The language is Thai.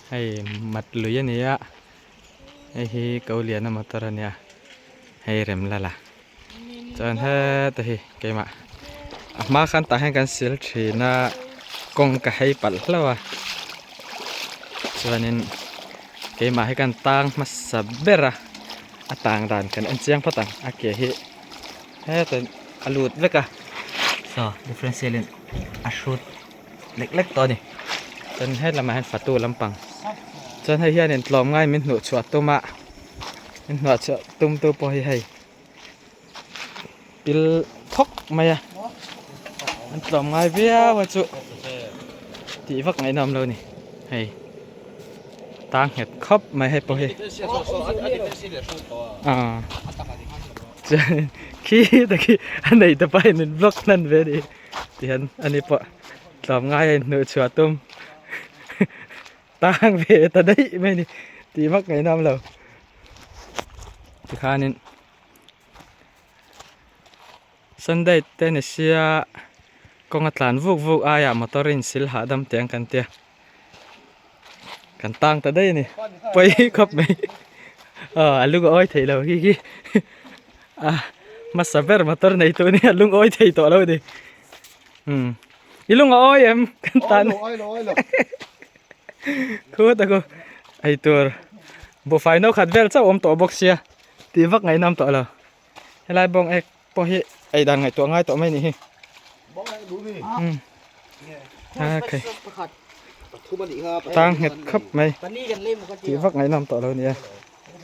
ให้มัดลุยเนี่ยให้เกาหลีนะมาตรเนี่ยให้เร็มละจนให้ตัวเฮเกมามาคันตาให้กันเสียทีนะกงก็ให้ปัดแล้ววะส่วนนี้เกมาให้กันตั้งมาสับเบระต่างด่านกันอันเจียงพอต่างอาเกะให้แต่อลูดเล็กอะso differential อาชุดเล็กๆตัวนี้จนให้ละมาให้ฝัดตู้ลำปังจนให้เฮียเนี่ยลอมง่ายมินหนูชวดตัวมามินหนูชวดตุ้มตัวพอให้ปิลพกมาอ่ะมันลอมง่ายเบี้ยวจุตีฟักไงนำเรานี่ให้ตั้งเห็ดครบไม่ให้พอให้จะขี้ตะกี้อันไหนจะไปนั่นบล็อกนั่นเว้ยดิที่เห็นอันนี้ปะลอมง่ายหนูชวดตุ้มตั้งเวทได้ไหมนี่ตีมักไงน้ำเราที่ข้านี่สันได้เต้นเสียกองอัตลานวุกอายามอเตอร์อินสิลหาดำเตียงกันเตียกันตั้งแต่ได้นี่ไปครับไหมลุงอ้อยไทยเราขี้มาสับเบอร์มอเตอร์ในตัวนี้ลุงอ้อยไทยตัวเราดิอีลุงอ้อยกันตันคูตะกูไอตัวบุฟไฟนอขัดเวลเจ้าอมตัวบ็อกเซียตีวักไงน้ำตัวเราให้ไล่บองไอพอให้ไอดังไอตัวง่ายตัวไม่นี่โอเคตั้งเห็ดครับไหมตีวักไงน้ำตัวเราเนี่ย